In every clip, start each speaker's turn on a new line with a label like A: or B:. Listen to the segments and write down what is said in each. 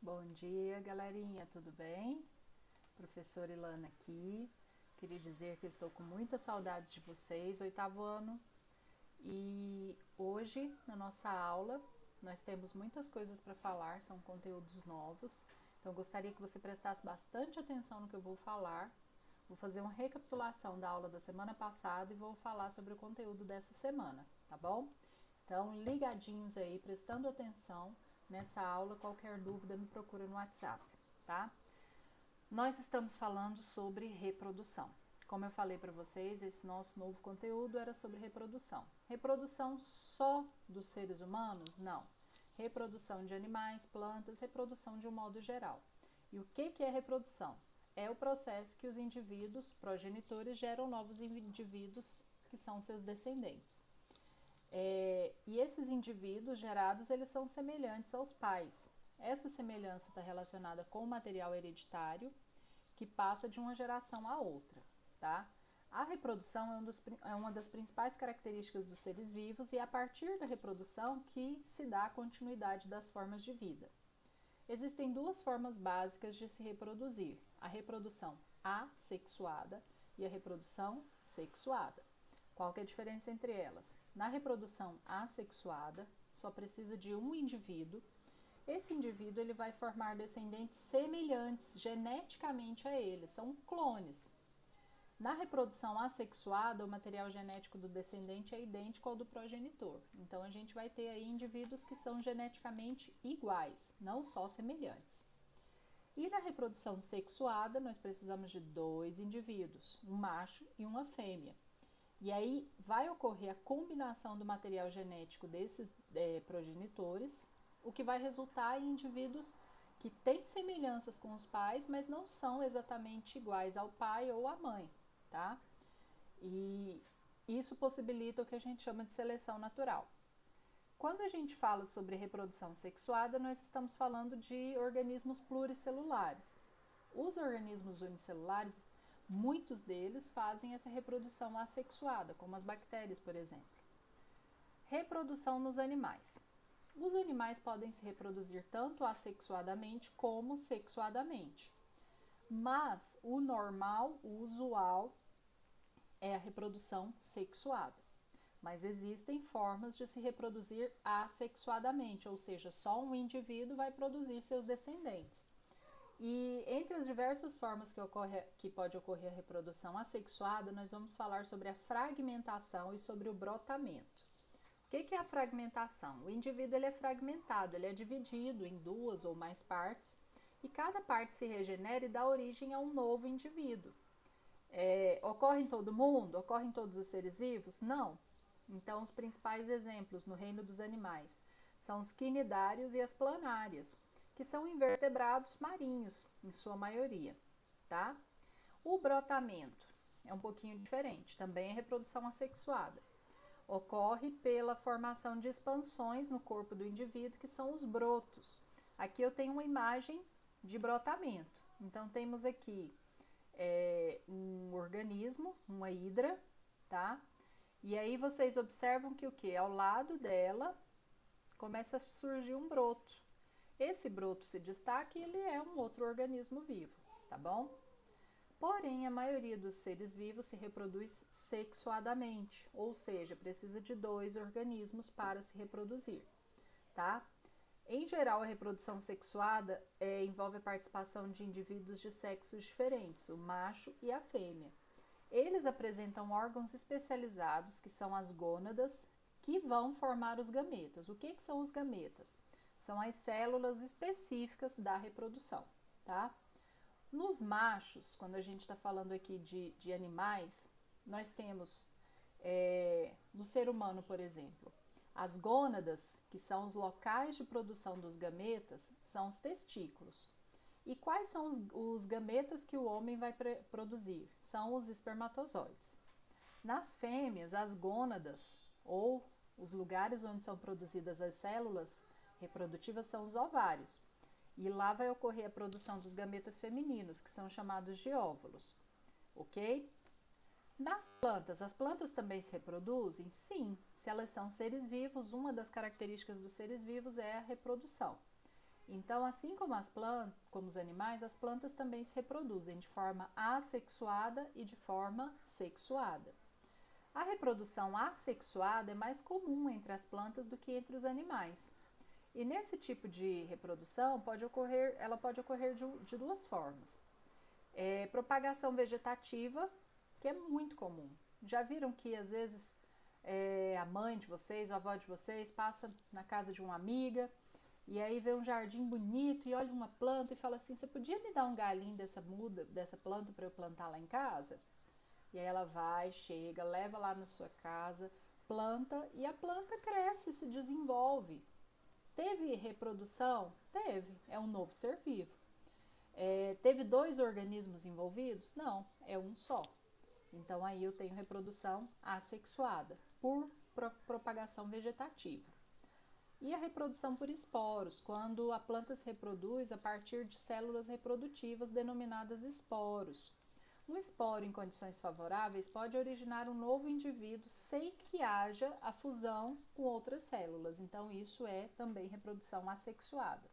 A: Bom dia, galerinha, tudo bem? Professora Ilana aqui. Queria dizer que eu estou com muitas saudades de vocês, oitavo ano. E hoje, na nossa aula, nós temos muitas coisas para falar, são conteúdos novos. Então, eu gostaria que você prestasse bastante atenção no que eu vou falar. Vou fazer uma recapitulação da aula da semana passada e vou falar sobre o conteúdo dessa semana, tá bom? Então, ligadinhos aí, prestando atenção nessa aula. Qualquer dúvida me procura no WhatsApp, tá? Nós estamos falando sobre reprodução. Como eu falei para vocês, esse nosso novo conteúdo era sobre reprodução. Reprodução só dos seres humanos? Não. Reprodução de animais, plantas, reprodução de um modo geral. E o que é reprodução? É o processo que os indivíduos progenitores geram novos indivíduos que são seus descendentes. E esses indivíduos gerados, eles são semelhantes aos pais. Essa semelhança está relacionada com o material hereditário que passa de uma geração a outra, tá? A reprodução é uma das principais características dos seres vivos e é a partir da reprodução que se dá a continuidade das formas de vida. Existem duas formas básicas de se reproduzir: a reprodução assexuada e a reprodução sexuada. Qual que é a diferença entre elas? Na reprodução assexuada, só precisa de um indivíduo. Esse indivíduo ele vai formar descendentes semelhantes geneticamente a ele, são clones. Na reprodução assexuada, o material genético do descendente é idêntico ao do progenitor. Então, a gente vai ter aí indivíduos que são geneticamente iguais, não só semelhantes. E na reprodução sexuada, nós precisamos de dois indivíduos, um macho e uma fêmea. E aí vai ocorrer a combinação do material genético desses progenitores, o que vai resultar em indivíduos que têm semelhanças com os pais, mas não são exatamente iguais ao pai ou à mãe, tá? E isso possibilita o que a gente chama de seleção natural. Quando a gente fala sobre reprodução sexuada, nós estamos falando de organismos pluricelulares. Os organismos unicelulares, muitos deles fazem essa reprodução assexuada, como as bactérias, por exemplo. Reprodução nos animais. Os animais podem se reproduzir tanto assexuadamente como sexuadamente. Mas o normal, o usual, é a reprodução sexuada. Mas existem formas de se reproduzir assexuadamente, ou seja, só um indivíduo vai produzir seus descendentes. E entre as diversas formas que pode ocorrer a reprodução assexuada, nós vamos falar sobre a fragmentação e sobre o brotamento. O que é a fragmentação? O indivíduo ele é fragmentado, ele é dividido em duas ou mais partes, e cada parte se regenera e dá origem a um novo indivíduo. Ocorre em todo mundo? Ocorre em todos os seres vivos? Não. Então, os principais exemplos no reino dos animais são os quinidários e as planárias, que são invertebrados marinhos, em sua maioria, tá? O brotamento é um pouquinho diferente, também é reprodução assexuada. Ocorre pela formação de expansões no corpo do indivíduo, que são os brotos. Aqui eu tenho uma imagem de brotamento. Então, temos aqui um organismo, uma hidra, tá? E aí vocês observam que o que? Ao lado dela começa a surgir um broto. Esse broto se destaca e ele é um outro organismo vivo, tá bom? Porém, a maioria dos seres vivos se reproduz sexuadamente, ou seja, precisa de dois organismos para se reproduzir, tá? Em geral, a reprodução sexuada envolve a participação de indivíduos de sexos diferentes, o macho e a fêmea. Eles apresentam órgãos especializados, que são as gônadas, que vão formar os gametas. O que são os gametas? São as células específicas da reprodução, tá? Nos machos, quando a gente está falando aqui de animais, nós temos, no ser humano, por exemplo, as gônadas, que são os locais de produção dos gametas, são os testículos. E quais são os gametas que o homem vai produzir? São os espermatozoides. Nas fêmeas, as gônadas, ou os lugares onde são produzidas as células reprodutivas, são os ovários. E lá vai ocorrer a produção dos gametas femininos, que são chamados de óvulos, ok? Nas plantas, as plantas também se reproduzem? Sim, se elas são seres vivos, uma das características dos seres vivos é a reprodução. Então, assim como como os animais, as plantas também se reproduzem de forma assexuada e de forma sexuada. A reprodução assexuada é mais comum entre as plantas do que entre os animais. E nesse tipo de reprodução ela pode ocorrer de duas formas. Propagação vegetativa, que é muito comum. Já viram que às vezes a mãe de vocês, a avó de vocês passa na casa de uma amiga e aí vê um jardim bonito e olha uma planta e fala assim: você podia me dar um galinho dessa planta para eu plantar lá em casa? E aí ela vai, chega, leva lá na sua casa, planta e a planta cresce, se desenvolve. Teve reprodução? Teve, é um novo ser vivo. Teve 2 organismos envolvidos? Não, é um só. Então aí eu tenho reprodução assexuada por propagação vegetativa. E a reprodução por esporos, quando a planta se reproduz a partir de células reprodutivas denominadas esporos. Um esporo em condições favoráveis pode originar um novo indivíduo sem que haja a fusão com outras células. Então isso é também reprodução assexuada.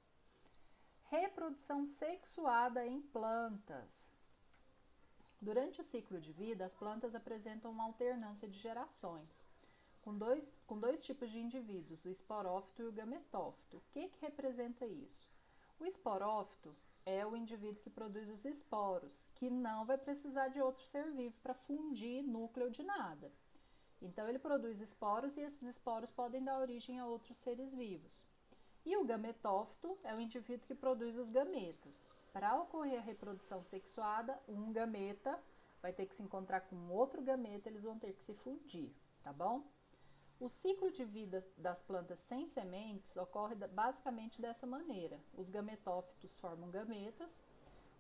A: Reprodução sexuada em plantas. Durante o ciclo de vida, as plantas apresentam uma alternância de gerações, com dois tipos de indivíduos, o esporófito e o gametófito. O que representa isso? O esporófito é o indivíduo que produz os esporos, que não vai precisar de outro ser vivo para fundir núcleo de nada. Então, ele produz esporos e esses esporos podem dar origem a outros seres vivos. E o gametófito é o indivíduo que produz os gametas. Para ocorrer a reprodução sexuada, um gameta vai ter que se encontrar com outro gameta, eles vão ter que se fundir, tá bom? O ciclo de vida das plantas sem sementes ocorre basicamente dessa maneira. Os gametófitos formam gametas,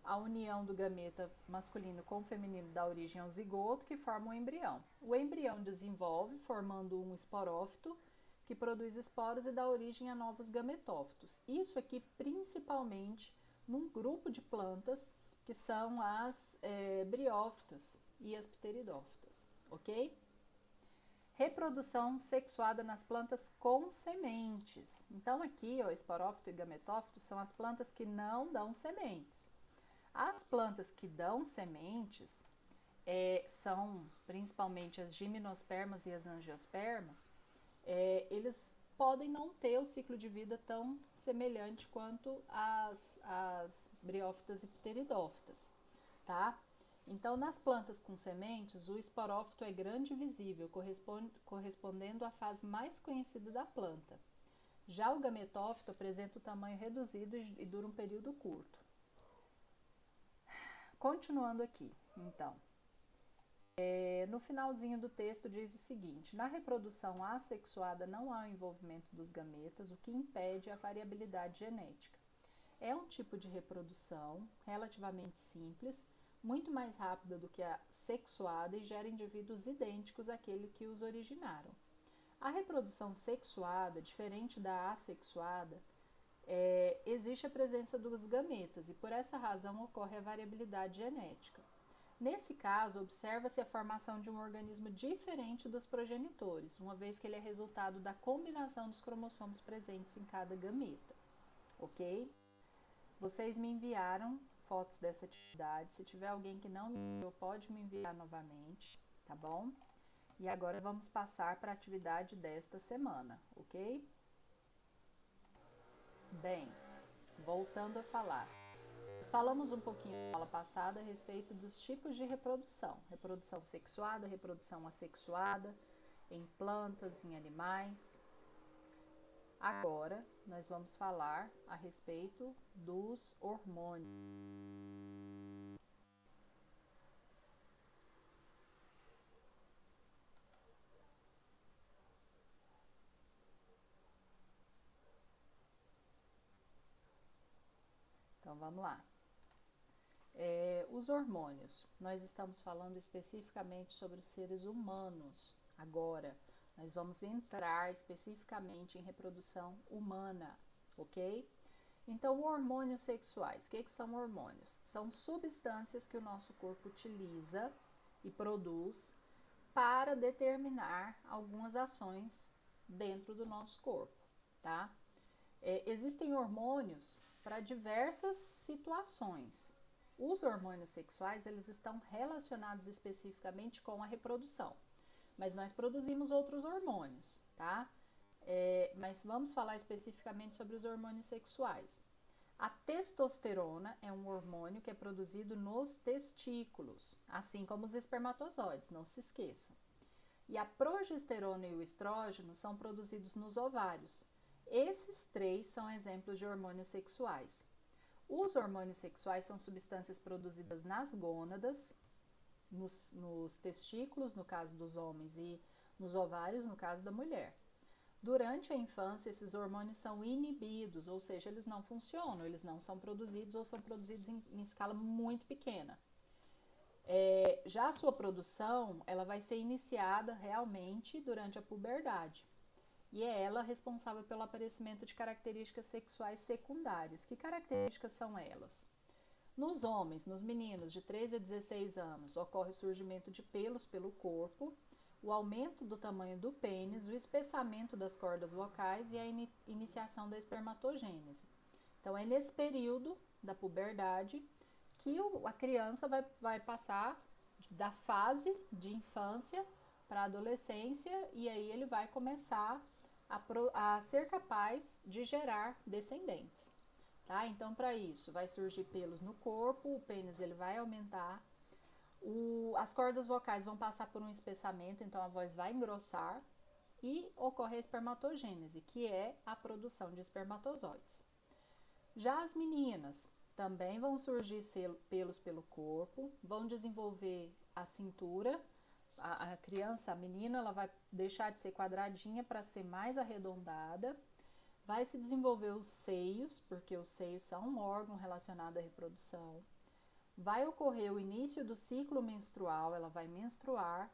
A: a união do gameta masculino com o feminino dá origem ao zigoto, que forma um embrião. O embrião desenvolve, formando um esporófito, que produz esporos e dá origem a novos gametófitos. Isso aqui principalmente num grupo de plantas que são as briófitas e as pteridófitas, ok? Reprodução sexuada nas plantas com sementes. Então aqui, ó, esporófito e gametófito são as plantas que não dão sementes. As plantas que dão sementes são principalmente as gimnospermas e as angiospermas. Eles podem não ter o ciclo de vida tão semelhante quanto as briófitas e pteridófitas, tá? Então, nas plantas com sementes, o esporófito é grande e visível, correspondendo à fase mais conhecida da planta. Já o gametófito apresenta o tamanho reduzido e dura um período curto. Continuando aqui, então. No finalzinho do texto diz o seguinte: na reprodução assexuada não há o envolvimento dos gametas, o que impede a variabilidade genética. É um tipo de reprodução relativamente simples, muito mais rápida do que a sexuada e gera indivíduos idênticos àquele que os originaram. A reprodução sexuada, diferente da assexuada, existe a presença dos gametas e por essa razão ocorre a variabilidade genética. Nesse caso, observa-se a formação de um organismo diferente dos progenitores, uma vez que ele é resultado da combinação dos cromossomos presentes em cada gameta, ok? Vocês me enviaram fotos dessa atividade, se tiver alguém que não me enviou, pode me enviar novamente, tá bom? E agora vamos passar para a atividade desta semana, ok? Bem, voltando a falar. Nós falamos um pouquinho na aula passada a respeito dos tipos de reprodução. Reprodução sexuada, reprodução assexuada, em plantas, em animais. Agora, nós vamos falar a respeito dos hormônios. Então, vamos lá. Os hormônios. Nós estamos falando especificamente sobre os seres humanos. Agora, nós vamos entrar especificamente em reprodução humana, ok? Então, hormônios sexuais. O que são hormônios? São substâncias que o nosso corpo utiliza e produz para determinar algumas ações dentro do nosso corpo, tá? Existem hormônios para diversas situações. Os hormônios sexuais, eles estão relacionados especificamente com a reprodução, mas nós produzimos outros hormônios, tá? Mas vamos falar especificamente sobre os hormônios sexuais. A testosterona é um hormônio que é produzido nos testículos, assim como os espermatozoides, não se esqueçam. E a progesterona e o estrógeno são produzidos nos ovários. Esses três são exemplos de hormônios sexuais. Os hormônios sexuais são substâncias produzidas nas gônadas, nos testículos, no caso dos homens, e nos ovários, no caso da mulher. Durante a infância, esses hormônios são inibidos, ou seja, eles não funcionam, eles não são produzidos ou são produzidos em escala muito pequena. Já a sua produção, ela vai ser iniciada realmente durante a puberdade. E é ela responsável pelo aparecimento de características sexuais secundárias. Que características são elas? Nos homens, nos meninos de 13 a 16 anos, ocorre o surgimento de pelos pelo corpo, o aumento do tamanho do pênis, o espessamento das cordas vocais e a iniciação da espermatogênese. Então, é nesse período da puberdade que a criança vai passar da fase de infância para a adolescência e aí ele vai começar a ser capaz de gerar descendentes. Tá? Então, para isso, vai surgir pelos no corpo, o pênis ele vai aumentar, as cordas vocais vão passar por um espessamento, então a voz vai engrossar e ocorre a espermatogênese, que é a produção de espermatozoides. Já as meninas também vão surgir pelos pelo corpo, vão desenvolver a cintura, a criança, a menina, ela vai deixar de ser quadradinha para ser mais arredondada, vai se desenvolver os seios, porque os seios são um órgão relacionado à reprodução. Vai ocorrer o início do ciclo menstrual, ela vai menstruar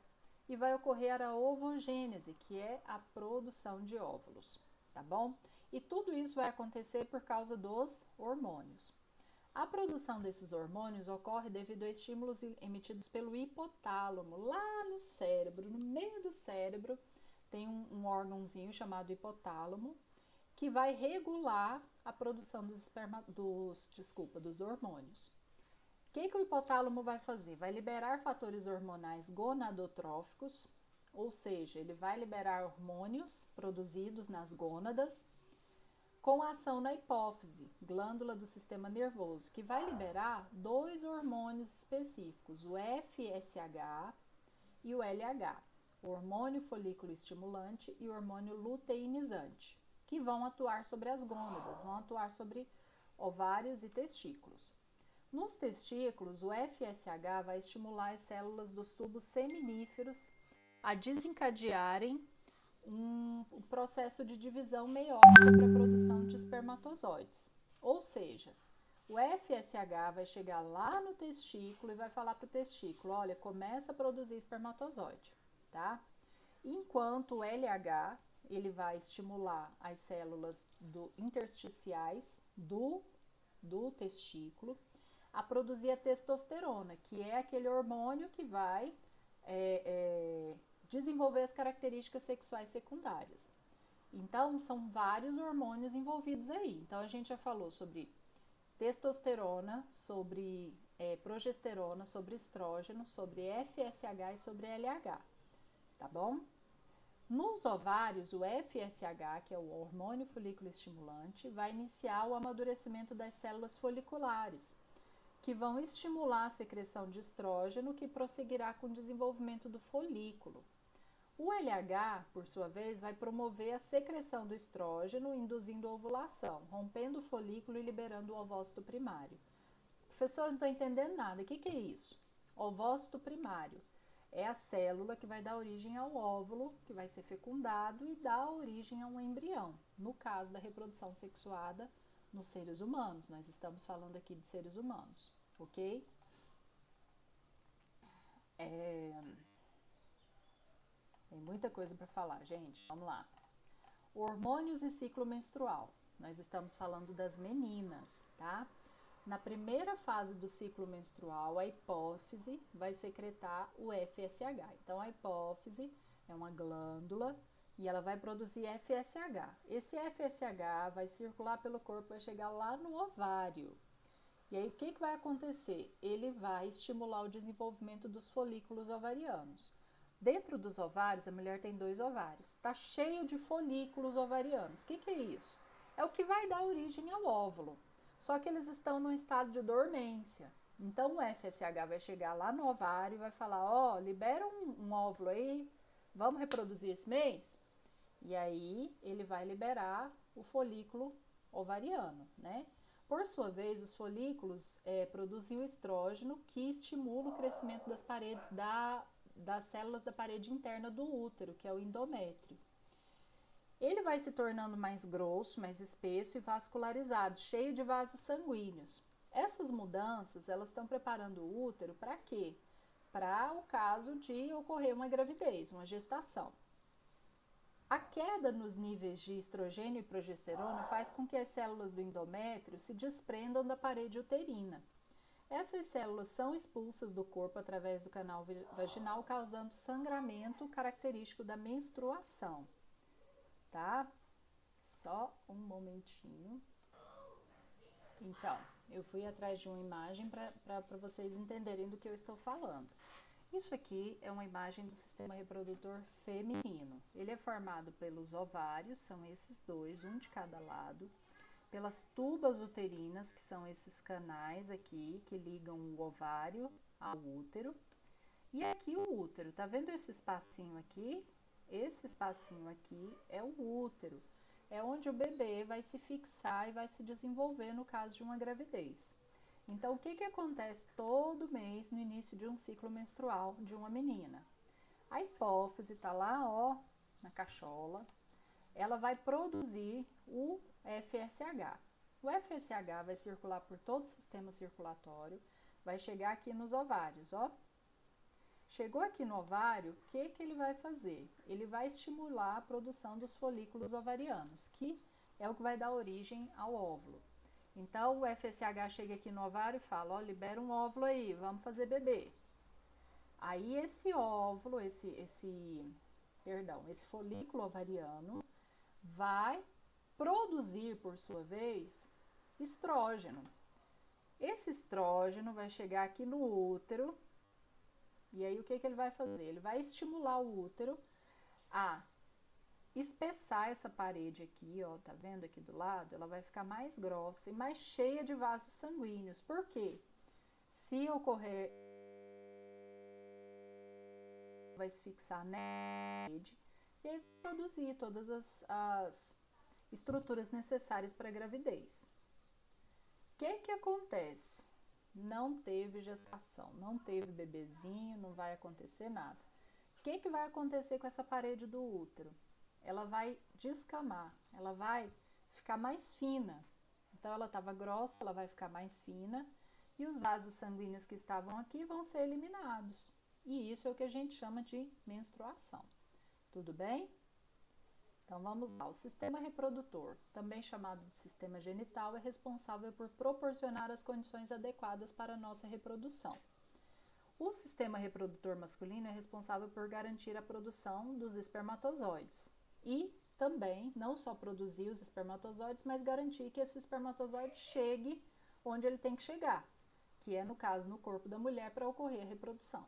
A: e vai ocorrer a ovogênese, que é a produção de óvulos, tá bom? E tudo isso vai acontecer por causa dos hormônios. A produção desses hormônios ocorre devido a estímulos emitidos pelo hipotálamo, lá no cérebro, no meio do cérebro, tem um órgãozinho chamado hipotálamo, que vai regular a produção dos hormônios. O que o hipotálamo vai fazer? Vai liberar fatores hormonais gonadotróficos, ou seja, ele vai liberar hormônios produzidos nas gônadas com ação na hipófise, glândula do sistema nervoso, que vai liberar dois hormônios específicos, o FSH e o LH, o hormônio folículo estimulante e o hormônio luteinizante, que vão atuar sobre as gônadas, vão atuar sobre ovários e testículos. Nos testículos, o FSH vai estimular as células dos tubos seminíferos a desencadearem um processo de divisão meiótica para a produção de espermatozoides. Ou seja, o FSH vai chegar lá no testículo e vai falar para o testículo, olha, começa a produzir espermatozoide, tá? Enquanto o LH, ele vai estimular as células intersticiais do testículo a produzir a testosterona, que é aquele hormônio que vai desenvolver as características sexuais secundárias. Então, são vários hormônios envolvidos aí. Então, a gente já falou sobre testosterona, sobre progesterona, sobre estrógeno, sobre FSH e sobre LH, tá bom? Nos ovários, o FSH, que é o hormônio folículo estimulante, vai iniciar o amadurecimento das células foliculares, que vão estimular a secreção de estrógeno, que prosseguirá com o desenvolvimento do folículo. O LH, por sua vez, vai promover a secreção do estrógeno, induzindo a ovulação, rompendo o folículo e liberando o ovócito primário. Professor, não estou entendendo nada. O que é isso? Ovócito primário é a célula que vai dar origem ao óvulo, que vai ser fecundado e dar origem a um embrião. No caso da reprodução sexuada nos seres humanos, nós estamos falando aqui de seres humanos, ok? Tem muita coisa para falar, gente. Vamos lá. Hormônios e ciclo menstrual. Nós estamos falando das meninas, tá? Na primeira fase do ciclo menstrual, a hipófise vai secretar o FSH. Então, a hipófise é uma glândula e ela vai produzir FSH. Esse FSH vai circular pelo corpo, vai chegar lá no ovário. E aí, o que vai acontecer? Ele vai estimular o desenvolvimento dos folículos ovarianos. Dentro dos ovários, a mulher tem 2 ovários. Está cheio de folículos ovarianos. O que é isso? É o que vai dar origem ao óvulo. Só que eles estão num estado de dormência. Então, o FSH vai chegar lá no ovário e vai falar, ó, libera um óvulo aí, vamos reproduzir esse mês? E aí, ele vai liberar o folículo ovariano, né? Por sua vez, os folículos produzem o estrógeno, que estimula o crescimento das paredes das células da parede interna do útero, que é o endométrio. Ele vai se tornando mais grosso, mais espesso e vascularizado, cheio de vasos sanguíneos. Essas mudanças, elas estão preparando o útero para quê? Para o caso de ocorrer uma gravidez, uma gestação. A queda nos níveis de estrogênio e progesterona faz com que as células do endométrio se desprendam da parede uterina. Essas células são expulsas do corpo através do canal vaginal, causando sangramento característico da menstruação. Tá? Só um momentinho. Então, eu fui atrás de uma imagem para vocês entenderem do que eu estou falando. Isso aqui é uma imagem do sistema reprodutor feminino. Ele é formado pelos ovários, são esses 2, um de cada lado, pelas tubas uterinas, que são esses canais aqui, que ligam o ovário ao útero, e aqui o útero. Tá vendo esse espacinho aqui? Esse espacinho aqui é o útero. É onde o bebê vai se fixar e vai se desenvolver no caso de uma gravidez. Então, o que acontece todo mês no início de um ciclo menstrual de uma menina? A hipófise está lá, ó, na cachola, ela vai produzir o FSH. O FSH vai circular por todo o sistema circulatório, vai chegar aqui nos ovários, ó. Chegou aqui no ovário, o que ele vai fazer? Ele vai estimular a produção dos folículos ovarianos, que é o que vai dar origem ao óvulo. Então, o FSH chega aqui no ovário e fala, ó, libera um óvulo aí, vamos fazer bebê. Aí, esse óvulo, esse folículo ovariano vai produzir, por sua vez, estrógeno. Esse estrógeno vai chegar aqui no útero, e aí o que ele vai fazer? Ele vai estimular o útero a espessar essa parede aqui, ó, tá vendo aqui do lado? Ela vai ficar mais grossa e mais cheia de vasos sanguíneos. Por quê? Se ocorrer, vai se fixar na parede e aí vai produzir todas as estruturas necessárias para a gravidez. O que acontece? Não teve gestação, não teve bebezinho, não vai acontecer nada. O que vai acontecer com essa parede do útero? Ela vai descamar, ela vai ficar mais fina. Então, ela estava grossa, ela vai ficar mais fina e os vasos sanguíneos que estavam aqui vão ser eliminados. E isso é o que a gente chama de menstruação. Tudo bem? Então, vamos lá. O sistema reprodutor, também chamado de sistema genital, é responsável por proporcionar as condições adequadas para a nossa reprodução. O sistema reprodutor masculino é responsável por garantir a produção dos espermatozoides e também não só produzir os espermatozoides, mas garantir que esse espermatozoide chegue onde ele tem que chegar, que é, no caso, no corpo da mulher para ocorrer a reprodução.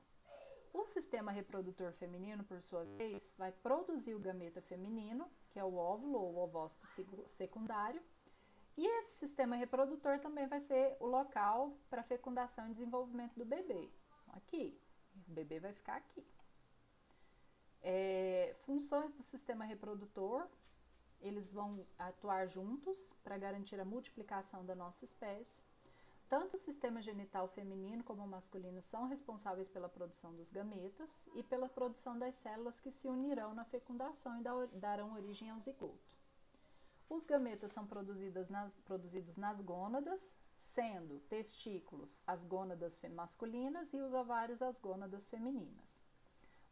A: O sistema reprodutor feminino, por sua vez, vai produzir o gameta feminino, que é o óvulo ou ovócito secundário, e esse sistema reprodutor também vai ser o local para fecundação e desenvolvimento do bebê. Aqui, o bebê vai ficar aqui. Funções do sistema reprodutor, eles vão atuar juntos para garantir a multiplicação da nossa espécie. Tanto o sistema genital feminino como o masculino são responsáveis pela produção dos gametas e pela produção das células que se unirão na fecundação e darão origem ao zigoto. Os gametas são produzidos nas gônadas, sendo testículos as gônadas masculinas e os ovários as gônadas femininas.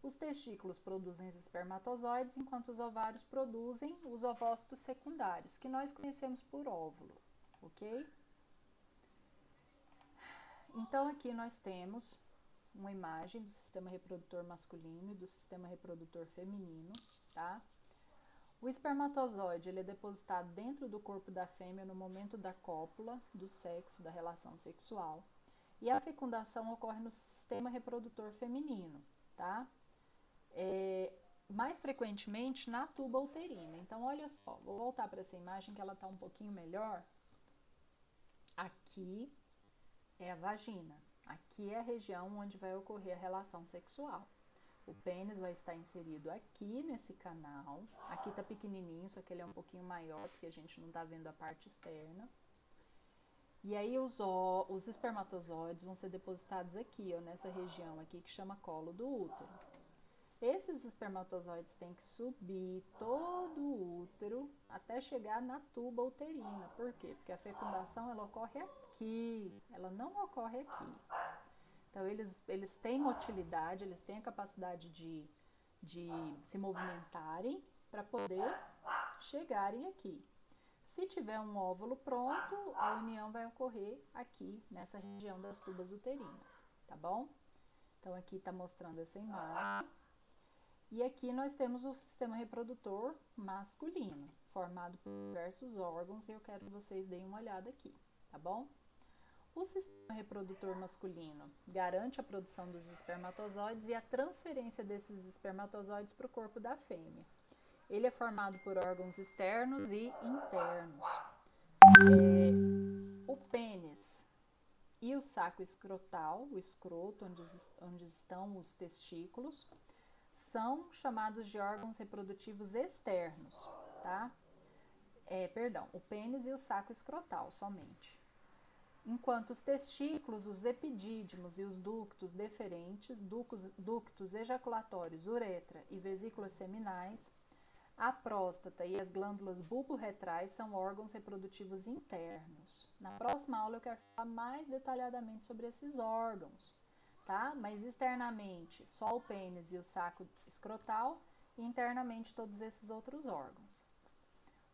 A: Os testículos produzem os espermatozoides, enquanto os ovários produzem os ovócitos secundários, que nós conhecemos por óvulo, ok? Então, aqui nós temos uma imagem do sistema reprodutor masculino e do sistema reprodutor feminino, tá? O espermatozoide ele é depositado dentro do corpo da fêmea no momento da cópula, do sexo, da relação sexual. E a fecundação ocorre no sistema reprodutor feminino, tá? Mais frequentemente na tuba uterina. Então, olha só, vou voltar para essa imagem que ela está um pouquinho melhor. Aqui é a vagina. Aqui é a região onde vai ocorrer a relação sexual. O pênis vai estar inserido aqui nesse canal. Aqui tá pequenininho, só que ele é um pouquinho maior, porque a gente não tá vendo a parte externa. E aí os espermatozoides vão ser depositados aqui, ó, nessa região aqui que chama colo do útero. Esses espermatozoides têm que subir todo o útero até chegar na tuba uterina. Por quê? Porque a fecundação ela ocorre aqui, ela não ocorre aqui. Então, eles têm motilidade, eles têm a capacidade de se movimentarem para poder chegarem aqui. Se tiver um óvulo pronto, a união vai ocorrer aqui, nessa região das tubas uterinas, tá bom? Então, aqui está mostrando essa imagem. E aqui nós temos o sistema reprodutor masculino, formado por diversos órgãos, e eu quero que vocês deem uma olhada aqui, tá bom? O sistema reprodutor masculino garante a produção dos espermatozoides e a transferência desses espermatozoides para o corpo da fêmea. Ele é formado por órgãos externos e internos. O pênis e o saco escrotal, o escroto, onde estão os testículos, são chamados de órgãos reprodutivos externos, tá? O pênis e o saco escrotal somente. Enquanto os testículos, os epidídimos e os ductos deferentes, ductos ejaculatórios, uretra e vesículas seminais, a próstata e as glândulas bulborretrais são órgãos reprodutivos internos. Na próxima aula eu quero falar mais detalhadamente sobre esses órgãos, tá? Mas externamente só o pênis e o saco escrotal e internamente todos esses outros órgãos.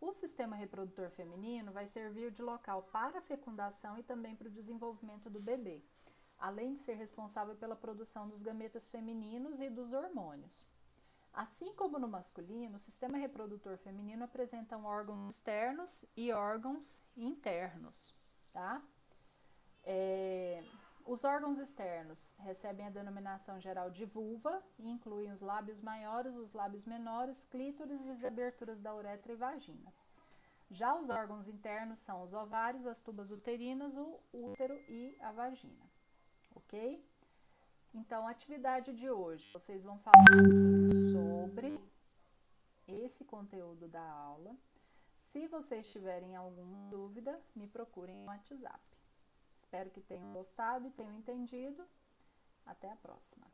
A: O sistema reprodutor feminino vai servir de local para a fecundação e também para o desenvolvimento do bebê, além de ser responsável pela produção dos gametas femininos e dos hormônios. Assim como no masculino, o sistema reprodutor feminino apresenta órgãos externos e órgãos internos, tá? Os órgãos externos recebem a denominação geral de vulva e incluem os lábios maiores, os lábios menores, clítoris e as aberturas da uretra e vagina. Já os órgãos internos são os ovários, as tubas uterinas, o útero e a vagina, ok? Então, a atividade de hoje, vocês vão falar um pouquinho sobre esse conteúdo da aula. Se vocês tiverem alguma dúvida, me procurem no WhatsApp. Espero que tenham gostado e tenham entendido. Até a próxima!